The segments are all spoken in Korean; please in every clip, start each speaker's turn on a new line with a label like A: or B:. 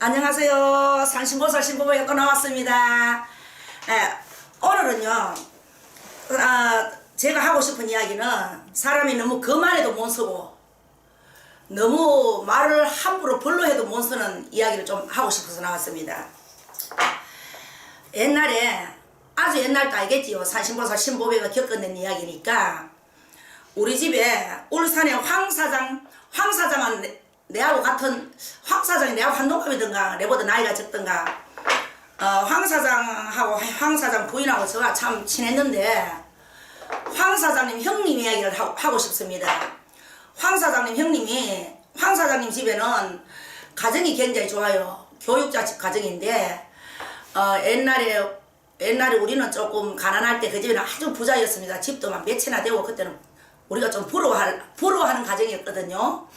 A: 안녕하세요. 산신보살 신보배가 또 나왔습니다. 오늘은요, 제가 하고 싶은 이야기는 사람이 너무 거만해도 못 쓰고 너무 말을 함부로 벌로 해도 못 쓰는 이야기를 좀 하고 싶어서 나왔습니다. 옛날에, 아주 옛날도 알겠지요. 산신보살 신보배가 겪어낸 이야기니까 우리 집에 울산의 황사장은 내하고 같은, 황사장이 내하고 한 동갑이든가 내보다 나이가 적든가, 황사장하고 황사장 부인하고 저가 참 친했는데 황사장님 형님 이야기를 하고 싶습니다. 황사장님 형님이, 황사장님 집에는 가정이 굉장히 좋아요. 교육자 집 가정인데 옛날에 우리는 조금 가난할 때 그 집에는 아주 부자였습니다. 집도 막 몇 채나 되고 그때는 우리가 좀 부러워하는 가정이었거든요.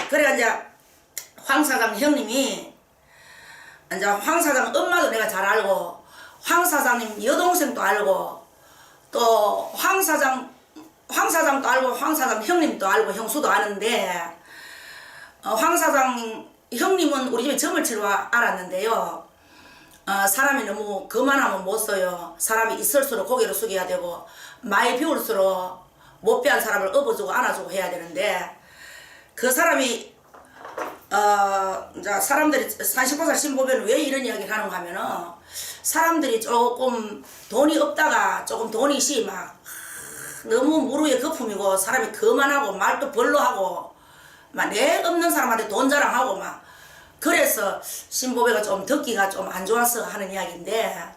A: 그래 이제 황사장 형님이, 이제 황사장 엄마도 내가 잘 알고 황사장님 여동생도 알고 또 황사장도 알고 황사장 형님도 알고 형수도 아는데, 황사장 형님은 우리 집에 점을 치러 알았는데요. 사람이 너무 거만하면 못 써요. 사람이 있을수록 고개를 숙여야 되고 많이 비울수록 못 배운 사람을 업어주고 안아주고 해야 되는데, 그 사람이 이제 사람들이 산신보살 신보배는 왜 이런 이야기를 하는가 하면은, 사람들이 조금 돈이 없다가 조금 돈이 시 막 너무 무르에 거품이고 사람이 거만하고 말도 벌로 하고 막 내 없는 사람한테 돈 자랑하고 막 그래서 신보배가 좀 듣기가 좀 안 좋아서 하는 이야기인데,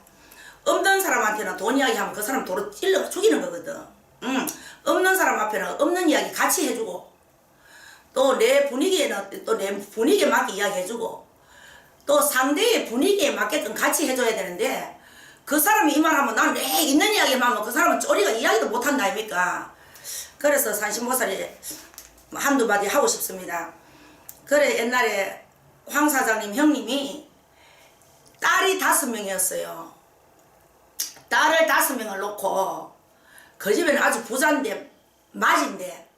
A: 없는 사람한테는 돈 이야기하면 그 사람 도로 찔러 죽이는 거거든. 없는 사람 앞에는 없는 이야기 같이 해주고 또 내 분위기에는 또 내 분위기에 맞게 이야기해주고 또 상대의 분위기에 맞게끔 같이 해줘야 되는데, 그 사람이 이 말하면 난 내 있는 이야기만 하면 그 사람은 쪼리가 이야기도 못한다 아닙니까? 그래서 산신보살이 한두 마디 하고 싶습니다. 그래 옛날에 황사장님 형님이 딸이 5명이었어요. 딸을 5명을 놓고 그 집에는 아주 부자인데 맞인데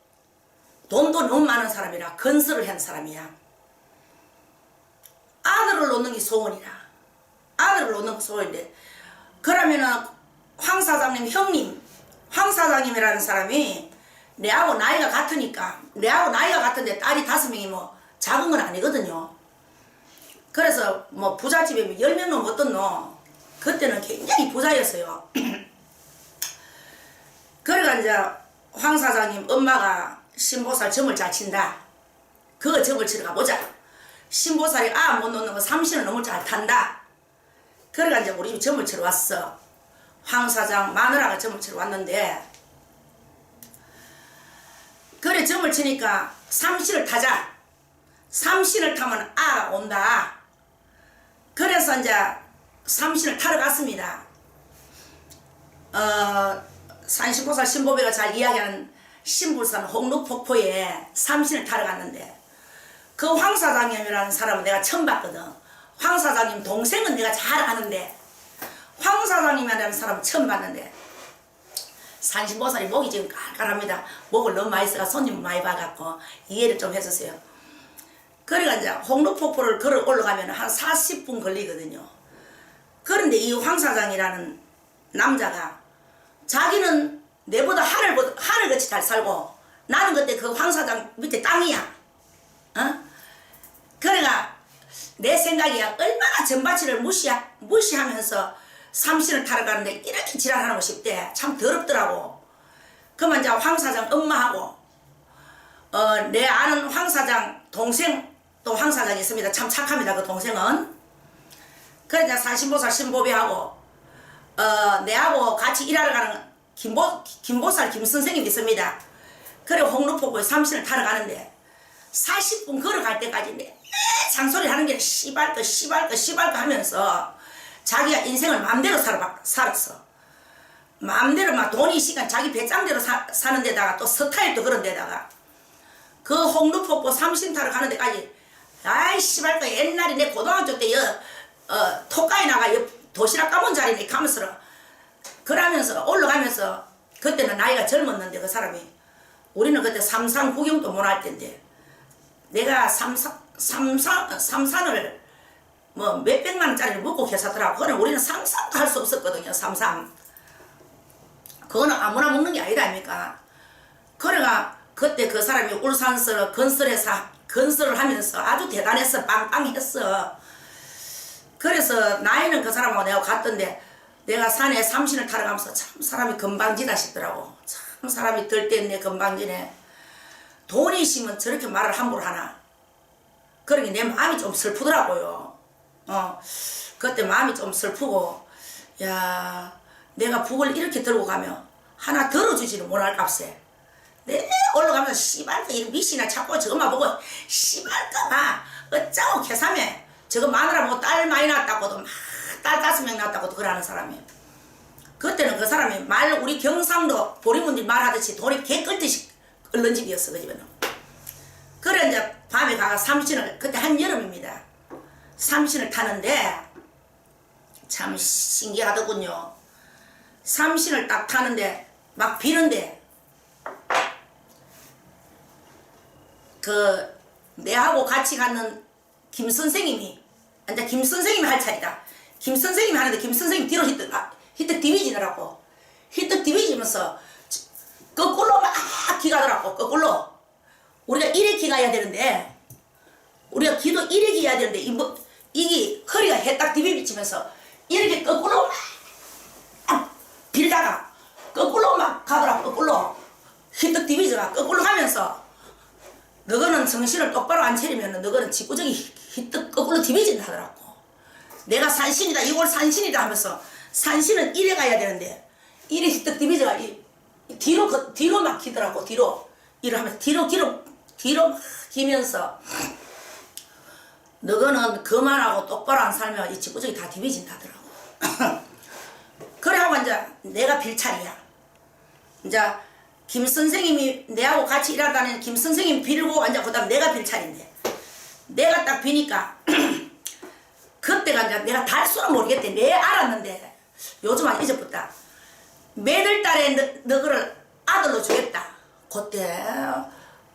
A: 돈도 너무 많은 사람이라 건설을 한 사람이야. 아들을 놓는 게 소원이라. 아들을 놓는 게 소원인데, 그러면은 황사장님 형님, 황사장님이라는 사람이 내하고 나이가 같으니까, 내하고 나이가 같은데 딸이 5명이 뭐 작은 건 아니거든요. 그래서 뭐 부잣집에 10명 넘어 어떻노? 그때는 굉장히 부자였어요. 그러니까 이제 황사장님 엄마가 신보살 점을 잘 친다. 그거 점을 치러 가보자. 신보살이 못 놓는 거 삼신을 너무 잘 탄다. 그러니까 이제 우리 집 점을 치러 왔어. 황사장 마누라가 점을 치러 왔는데, 그래 점을 치니까 삼신을 타자. 삼신을 타면 온다. 그래서 이제 삼신을 타러 갔습니다. 산신보살 신보배가 잘 이야기하는 신불산 홍루폭포에 삼신을 타러 갔는데, 그 황사장님이라는 사람은 내가 처음 봤거든. 황사장님 동생은 내가 잘 아는데 황사장님이라는 사람은 처음 봤는데, 산신보살이 목이 지금 깔깔합니다. 목을 너무 많이 써가 손님을 많이 봐갖고 이해를 좀 해주세요. 그러니까 이제 홍루폭포를 걸어 올라가면 한 40분 걸리거든요. 그런데 이 황사장이라는 남자가 자기는 내보다 하늘같이 잘 살고 나는 그때 그 황사장 밑에 땅이야. 그러니까 내 생각이야, 얼마나 전바치를 무시하면서 삼신을 타러 가는데 이렇게 지랄하는 거 싶대. 참 더럽더라고. 그러면 이제 황사장 엄마하고 내 아는 황사장 동생 또 황사장이 있습니다. 참 착합니다. 그 동생은. 그래 이제 산신보살 신보배하고 내하고 같이 일하러 가는 김보살 김선생님이 있습니다. 그래 홍루폭포에 삼신을 타러 가는데 40분 걸어갈 때까지 내 장소리 하는 게 씨발거 하면서 자기가 인생을 마음대로 살았어. 마음대로 막 돈이 시간 자기 배짱대로 사는 데다가 또 스타일도 그런 데다가 그 홍루폭포 삼신 타러 가는 데까지 아이 씨발거 옛날에 내 고등학교 때 토가에 나가 도시락 까문 자리에 가면서 그러면서 올라가면서, 그때는 나이가 젊었는데 그 사람이, 우리는 그때 삼산 구경도 못 할 텐데 내가 삼산을 뭐 몇백만 원짜리를 먹고 계사더라고. 그거는 우리는 상상도 할 수 없었거든요. 상상. 그거는 아무나 먹는 게 아니다 아닙니까? 그래가 그때 그 사람이 울산서 건설을 하면서 아주 대단했어. 빵빵했어. 그래서 나이는 그 사람하고 내가 갔던데 내가 산에 삼신을 타러 가면서 참 사람이 건방지다 싶더라고. 참 사람이 들때있네 건방지네. 돈이 있으면 저렇게 말을 함부로 하나. 그러니 내 마음이 좀 슬프더라고요. 그때 마음이 좀 슬프고 야 내가 북을 이렇게 들고 가면 하나 들어주지는 못할 값에 내 올라가면서 씨발까 이 미씨나 자꾸 저것만 보고 씨발까봐 어쩌고 개삼해 저거 마누라 뭐 딸 많이 낳았다고도 막 딸 5명 낳았다고도 그러는 사람이. 그때는 그 사람이 우리 경상도 보리문들 말하듯이 돌이 개 끓듯이 끓는 집이었어. 그 집에는. 그래 이제 밤에 가가 삼신을 그때 한여름입니다. 삼신을 타는데 참 신기하더군요. 삼신을 딱 타는데 막 비는데 그 내하고 같이 가는 김 선생님이 이제 김 선생님이 할 차례다. 김 선생님이 하는데 김 선생님 뒤로 히뜩 디비지느라고 히뜩 디비지면서 거꾸로 막 기가더라고. 거꾸로 우리가 이래 기가야 되는데 우리가 기도 이래 기야 되는데 이게 허리가 해딱 디비비치면서 이렇게 거꾸로 막 빌다가 거꾸로 막 가더라고. 거꾸로 히뜩 디비져가 거꾸로 가면서 너거는 정신을 똑바로 안 차리면 너거는 직구적이 히뜩 거꾸로 디비진다 하더라고. 내가 산신이다 이걸 산신이다 하면서 산신은 이래 가야 되는데 이래 히뜩 디비져가 뒤로 막 기더라고. 뒤로 하면서 뒤로 막 기면서 너거는 그만하고 똑바로 안 살면 이 직구적이 다 디비진다 하더라고. 그래 하고 이제 내가 빌 차례야. 이제 김 선생님이 내하고 같이 일하다는 김 선생님 빌고 이제 그다음 내가 빌 차례인데 내가 딱 비니까 그때가 이제 내가 달수는 모르겠대. 내 알았는데 요즘은 잊어버렸다. 매달 달에 너를 아들로 주겠다. 그때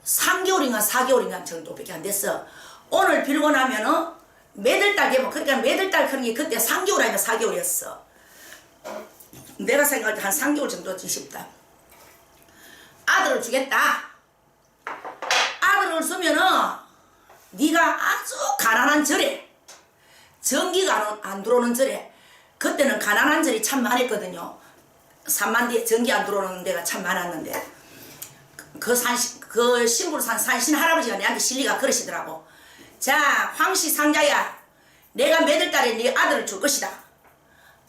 A: 3개월인가 4개월인가 정도밖에 안 됐어. 오늘 빌고 나면은 매달 달 되면 그러니까 매달 달 그런 게 그때 3개월 아니면 4개월이었어. 내가 생각할 때 한 3개월 정도지 싶다. 아들을 주겠다. 아들을 주면은 네가 아주 가난한 절에 전기가 안 들어오는 절에 그때는 가난한 절이 참 많았거든요. 3만 뒤에 전기 안 들어오는 데가 참 많았는데 그 신부로 산 산신 할아버지가 내한테 실리가 그러시더라고. 자 황씨 상자야 내가 매달 달에 네 아들을 줄 것이다.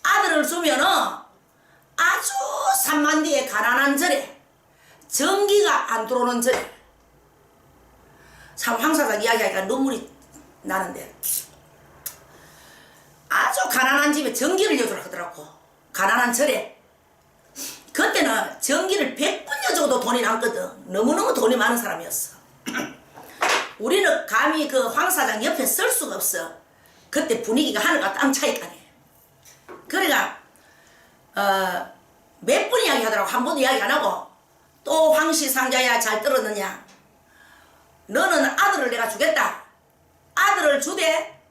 A: 아들을 주면은 아주 3만 뒤에 가난한 절에 전기가 안 들어오는 절에 참 황사장 이야기하니까 눈물이 나는데 아주 가난한 집에 전기를 여주라 하더라고. 가난한 절에 그때는 전기를 100분 여줘도 돈이 남거든. 너무너무 돈이 많은 사람이었어. 우리는 감히 그 황사장 옆에 쓸 수가 없어. 그때 분위기가 하늘과 땅 차이가네. 그러니까 몇 번 이야기 하더라고. 한 번도 이야기 안 하고 또 황씨 상자야 잘 들었느냐. 너는 아들을 내가 주겠다. 아들을 주되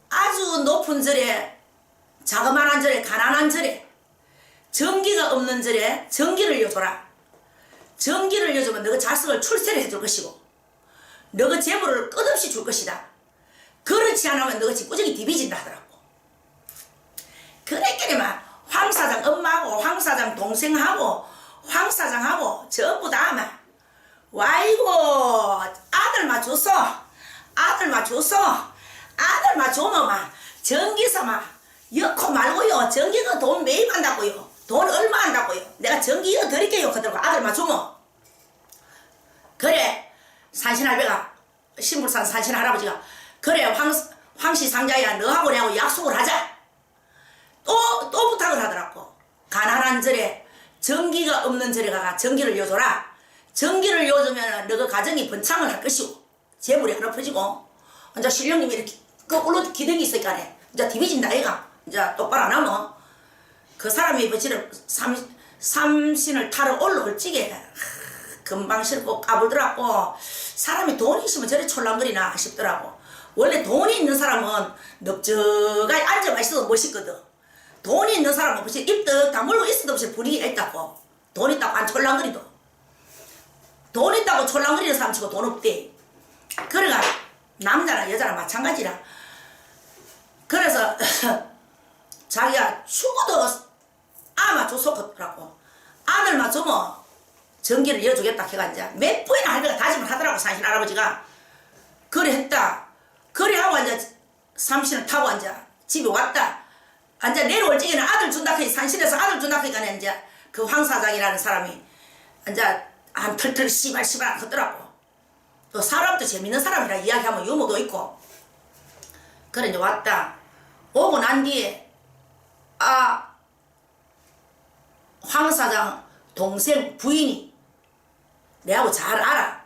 A: 아주 높은 절에 자그마한 절에 가난한 절에 전기가 없는 절에 전기를 여줘라. 전기를 여주면 너가 자식을 출세를 해줄 것이고 너가 재물을 끝없이 줄 것이다. 그렇지 않으면 너가 직구적이 디비진다 하더라고. 그랬더니만 황사장 엄마하고 황사장 동생하고 황사장하고 전부 다막 와이고 아들만 줬어. 아들만 줬어. 아들만 주면 막 전기서 막 엮고 말고요. 전기가 돈 매입한다고요. 돈 얼마 한다고요. 내가 전기 이어 드릴게요. 그러더라고. 아들만 주면. 그래 산신할배가 신불산 산신할아버지가 그래 황씨 상자야 너하고 내하고 약속을 하자. 또 부탁을 하더라고. 가난한 절에 전기가 없는 절에 가가 전기를 여줘라. 전기를 여주면 너가 가정이 번창을 할 것이고 재물이 하나 퍼지고 이제 신령님이 이렇게 거꾸로 기둥이 있으니까 이제 디비진다 얘가 이제 똑바로 안 하면 그 사람이 버치를 삼신을 타러 올라올 적에 금방 싫고 까불더라고. 사람이 돈이 있으면 저리 촐랑거리나 싶더라고. 원래 돈이 있는 사람은 넙적하게 앉아만 있어도 멋있거든. 돈이 있는 사람은 벌써 입덕 다물고 있어도 벌써 분위기가 있다고. 돈 있다고 안 촐랑거리도. 돈 있다고 촐랑거리는 사람 치고 돈 없대. 그래가 남자나 여자나 마찬가지라. 그래서 자기가 죽어도 아마 줬었더라고. 아들만 주면 전기를 이어주겠다 해가 이제 몇 번이나 할배가 다짐을 하더라고. 산신 할아버지가 그래 했다. 그래 하고 이제 삼신을 타고 이제 집에 왔다. 이제 내려올 적에는 아들 준다 해 산신에서 아들 준다 하니까 이제 그 황사장이라는 사람이 이제 한 털털 씨발 하더라고. 또 사람도 재밌는 사람이라 이야기하면 유머도 있고. 그래 이제 왔다. 오고 난 뒤에 황사장 동생 부인이 내하고 잘 알아.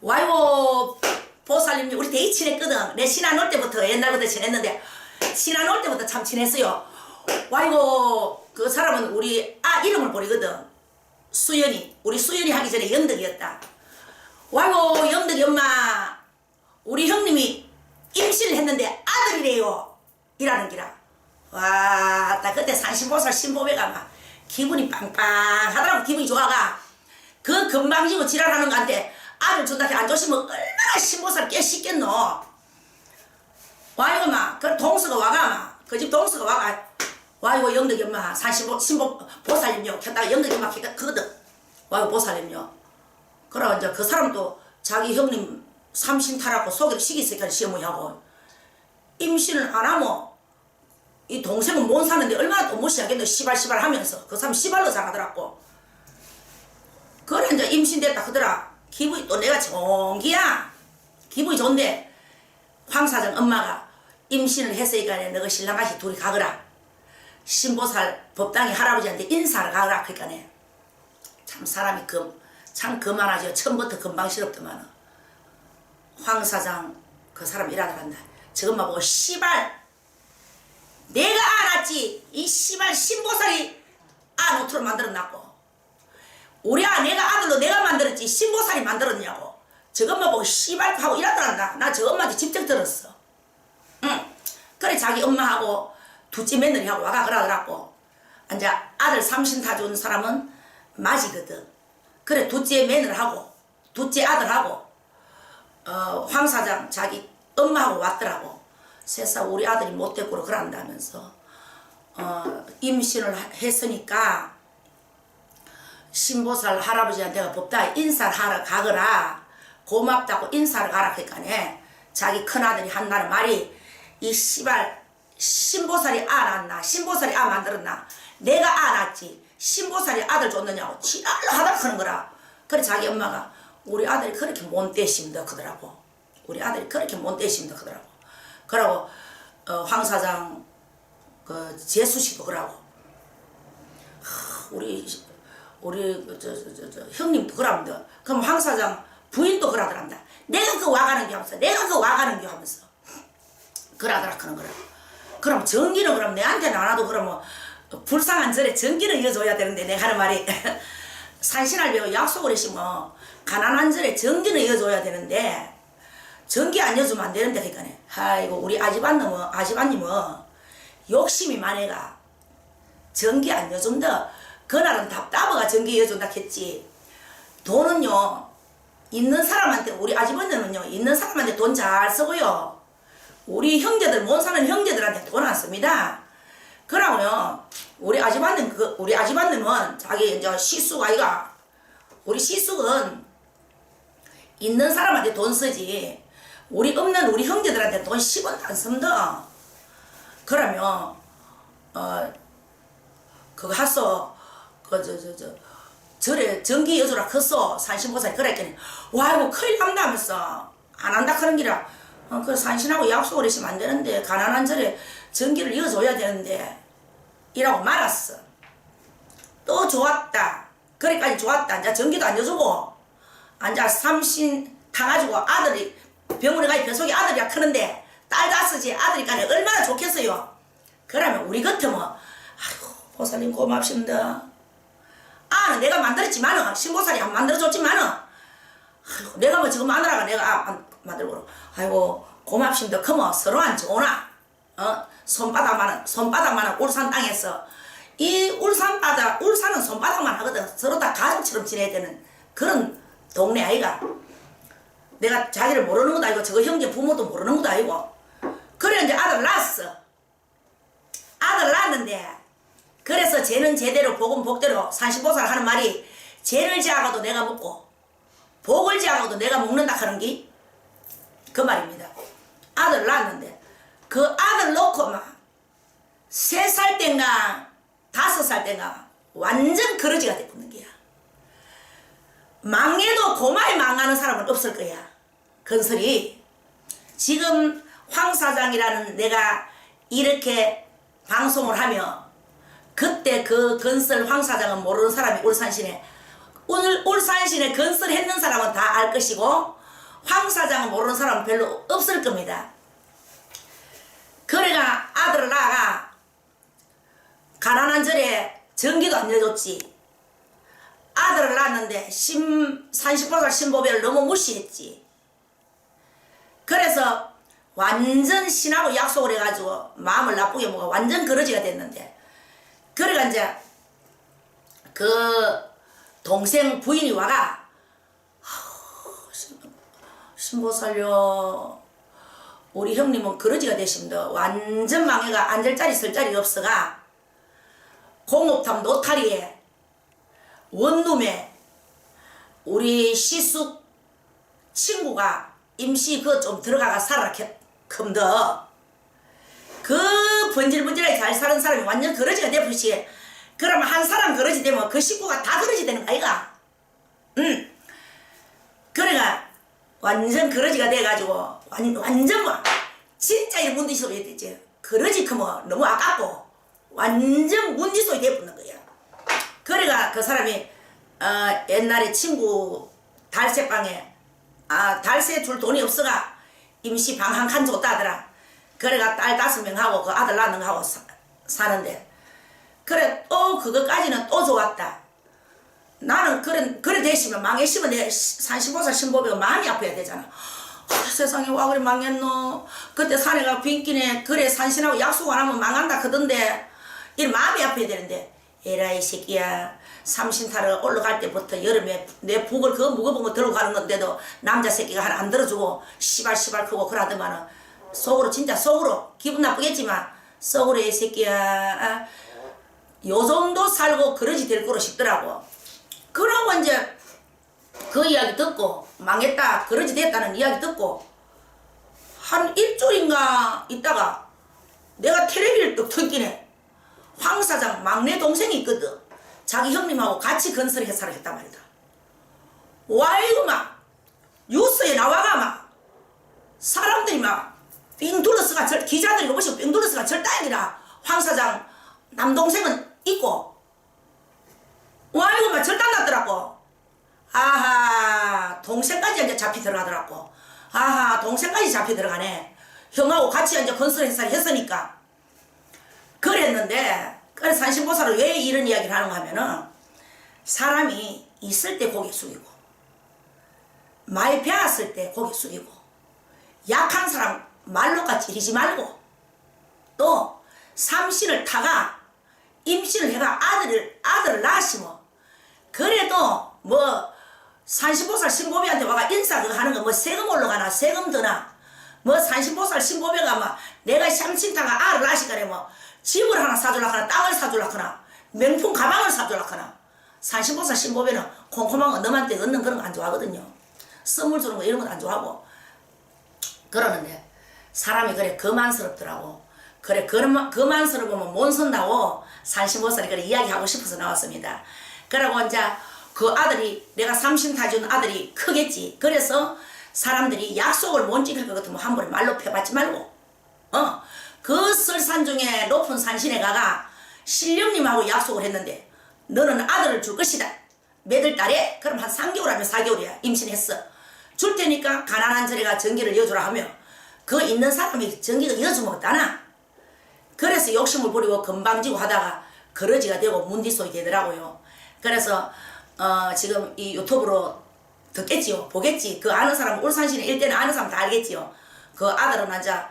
A: 와이고 보살님 우리 되게 친했거든. 내 신안 올 때부터 옛날부터 친했는데 신안 올 때부터 참 친했어요. 와이고 그 사람은 우리 이름을 부르거든. 수연이. 우리 수연이 하기 전에 영덕이었다. 와이고 영덕이 엄마 우리 형님이 임신을 했는데 아들이래요. 이라는 기라. 와, 나 그때 산신보살 신보배가 막 기분이 빵빵하더라고. 기분이 좋아가. 그 건방지고 지랄하는 거한테 아들 준다 해 안 조시면 얼마나 신보살 깨씻겠노. 와 이거 막 그 동서가 와가 막 그 집 동서가 와가 와 이거 영덕이 엄마 산신보살님요 켰다가 영덕이 엄마 그거든. 와 이거 보살님요. 그러고 이제 그 사람도 자기 형님 삼신타라고 소개를 시키니까 시어머니하고 임신을 안 하면 이 동생은 못 사는데 얼마나 또 무시하겠노. 시발 하면서 그 사람 시발로 잘하더라고. 그래 이제 임신됐다 하더라. 기분이 또 내가 정기야. 기분이 좋은데 황사장 엄마가 임신을 했으니까 너가 신랑같이 둘이 가거라. 신보살 법당의 할아버지한테 인사를 가거라. 그러니까 참 사람이 참 그만하죠. 처음부터 금방스럽더만. 황사장 그 사람 일하러 간다. 저것만 보고 시발 내가 알았지. 이 시발 신보살이 노트로 만들어놨고 우리 내가 아들로 내가 만들었지 신보살이 만들었냐고. 저것만 보고 시발 하고 일하더란다. 나 저 엄마한테 직접 들었어. 응. 그래 자기 엄마하고 둘째 며느리하고 와가 그러더라고. 이제 아들 삼신 타준 사람은 맞이거든. 그래 둘째 며느리하고 둘째 아들하고 황사장 자기 엄마하고 왔더라고. 세상 우리 아들이 못됐고 그런다면서 임신을 했으니까 신보살 할아버지한테 법당에 인사를 하러 가거라. 고맙다고 인사를 가라. 그러니까 자기 큰아들이 한다는 말이 이 씨발 신보살이 낳았나 신보살이 만들었나 내가 낳았지 신보살이 아들 줬느냐고 지랄로 하다 그런 거라. 그래 자기 엄마가 우리 아들이 그렇게 못되심다 그러더라고. 우리 아들이 그렇게 못되심다 그러더라고. 그러고 황사장 그 재수씨도 그러고 우리 형님도 그러면서 그럼 황사장 부인도 그러더란다. 내가 그 와가는 게 하면서 내가 그 와가는 게 하면서 그러더라 그런 거라. 그럼 전기는 그럼 내한테는 안 와도 그러면 불쌍한 절에 전기를 이어줘야 되는데 내가 하는 말이 산신할배가 약속을 했으면 가난한 절에 전기는 이어줘야 되는데 전기 안 이어주면 안 되는데 그러니까 아이고 우리 아집안님은 욕심이 많애가 전기 안 이어준다. 그날은 답답해가 전기 이어준다 했지. 돈은요 있는 사람한테 우리 아집안님은요 있는 사람한테 돈 잘 쓰고요. 우리 형제들 못 사는 형제들한테 돈 안 씁니다. 그러고요 우리 아집안님은 자기 이제 시숙 아이가 우리 시숙은 있는 사람한테 돈 쓰지 우리 없는 우리 형제들한테 돈 10원도 안 씁니다. 그러면 그거 하소 절에 전기 여주라 컸어. 산신보살이 그랬더니 와 이거 큰일 난다면서 안 한다 그런 기라. 그 산신하고 약속을 했으면 안 되는데 가난한 절에 전기를 이어줘야 되는데 이라고 말았어. 또 좋았다. 그래까지 좋았다. 이제 전기도 안 이어주고 이제 삼신 타가지고 아들이 병원에 가서 뱃속에 아들이야 크는데 딸 다섯이 아들이니까 얼마나 좋겠어요. 그러면 우리 같으면 아이고 보살님 고맙습니다. 내가 만들었지만은 신보살이 안 만들어줬지만은 아이고 내가 뭐 지금 마누라가 내가 안 만들고 아이고 고맙심도 크면 서로 안 좋으나 손바닥만한 울산 땅에서 이 울산은 손바닥만 하거든. 서로 다 가족처럼 지내야 되는 그런 동네 아이가. 내가 자기를 모르는 것도 아니고 저거 형제 부모도 모르는 것도 아니고. 그래 이제 아들 낳았어. 아들 낳았는데 그래서 쟤는 제대로 복은 복대로 산신보살 하는 말이 죄를 지하고도 내가 먹고 복을 지하고도 내가 먹는다 하는 게 그 말입니다. 아들 낳았는데 그 아들 놓고 막 3살 땐가 5살 땐가 완전 거러지가 돼버린 거야. 망해도 고마에 망하는 사람은 없을 거야. 건설이 지금 황 사장이라는 내가 이렇게 방송을 하며 그때 그 건설 황 사장은 모르는 사람이 울산시내 울산시내 건설했는 사람은 다 알 것이고 황 사장은 모르는 사람은 별로 없을 겁니다. 그래가 아들을 낳아가 가난한 절에 전기도 안 내줬지. 아들을 낳았는데 산신보살 신보배를 너무 무시했지. 그래서 완전 신하고 약속을 해가지고 마음을 나쁘게 먹어 완전 거러지가 됐는데 그래가 이제 그 동생 부인이 와가 신보살요 우리 형님은 거러지가 되십니다. 완전 망해가 앉을 자리 설 자리 없어가 공업탑 노타리에 원룸에 우리 시숙 친구가 임시 그거 좀 들어가가 살아라 컴더 그 번질번질하게 잘 사는 사람이 완전 거러지가 되듯이 그러면 한 사람 거러지 되면 그 식구가 다 거러지 되는 거 아이가? 그래가 완전 거러지가 돼가지고 완전 뭐 진짜 이 문디 소리 되지. 거러지 크면 너무 아깝고 완전 문디 소리 돼버리는 거야. 그래가 그 사람이 옛날에 친구 달새방에 달새 줄 돈이 없어가 임시 방 한 칸 줬다더라. 그래가 딸 5명하고 그 아들 낳는 거 하고 사는데 그래 또 그거까지는 또 좋았다. 나는 그래 되시면 망했으면 내 산신보살 신보배가 마음이 아파야 되잖아. 세상에 와 그래 망했노. 그때 산에 가 빈끼네 그래 산신하고 약속 안 하면 망한다 그던데 이 마음이 아파야 되는데 에라이 새끼야 삼신타를 올라갈 때부터 여름에 내 북을 그거 무거운 거 들고 가는 건데도 남자 새끼가 하나 안 들어주고 시발 크고 그러더만은 속으로 진짜 속으로 기분 나쁘겠지만 속으로 이 새끼야 요 정도 살고 그러지 될 거로 싶더라고. 그러고 이제 그 이야기 듣고 망했다 그러지 됐다는 이야기 듣고 한 일주일인가 있다가 내가 텔레비를 뚝 튕기네. 황 사장 막내 동생이 있거든. 자기 형님하고 같이 건설 회사를 했단 말이다. 와 이거 막 뉴스에 나와가 막 사람들이 막 삥 둘러서가 기자들이 보시고 삥 둘러서가 절단이라 황 사장 남동생은 있고 와 이거 막 절단 났더라고. 아하 동생까지 이제 잡히 들어가더라고. 아하 동생까지 잡히 들어가네. 형하고 같이 이제 건설 회사를 했으니까 그랬는데 그래서 산신보살은 왜 이런 이야기를 하는가 하면은 사람이 있을 때 고개 숙이고 많이 배웠을 때 고개 숙이고 약한 사람 말로가 찌르지 말고 또 삼신을 타가 임신을 해가 아들을 낳으시면 그래도 뭐 산신보살 신보배한테 와가 인사 그거 하는 거 뭐 세금 올라가나 세금 드나 뭐 산신보살 신보배가 막 내가 삼신타가 알을 낳으시거래 뭐 집을 하나 사줄라거나 땅을 사줄라거나 명품 가방을 사줄라거나 산신보살 신보배는 콩콩한 거 너한테 얻는 그런 거 안 좋아하거든요. 선물 주는 거 이런 건 안 좋아하고 그러는데 사람이 그래 거만스럽더라고. 그래 거만스러우면 못 선다고 산신보살이 그래 이야기하고 싶어서 나왔습니다. 그러고 이제 그 아들이 내가 삼신타 준 아들이 크겠지. 그래서 사람들이 약속을 못 지킬 것 같으면 함부로 말로 펴받지 말고 그 설산 중에 높은 산신에 가가 신령님하고 약속을 했는데 너는 아들을 줄 것이다. 몇월 달에 그럼 한 3개월 하면 4개월이야 임신했어. 줄 테니까 가난한 절에가 전기를 이어주라 하며 그 있는 사람이 전기가 이어주면 없다나. 그래서 욕심을 부리고 건방지고 하다가 거러지가 되고 문디소리 되더라고요. 그래서 지금 이 유튜브로 듣겠지요. 보겠지. 그 아는 사람 울산시내 일대는 아는 사람 다 알겠지요. 그 아들은 앉아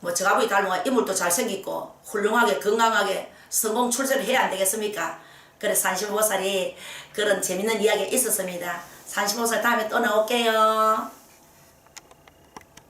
A: 뭐 저아버지 닮은 인물도 잘생기고 훌륭하게 건강하게 성공 출세를 해야 안 되겠습니까? 그래 35살이 그런 재밌는 이야기가 있었습니다. 35살 다음에 또 나올게요.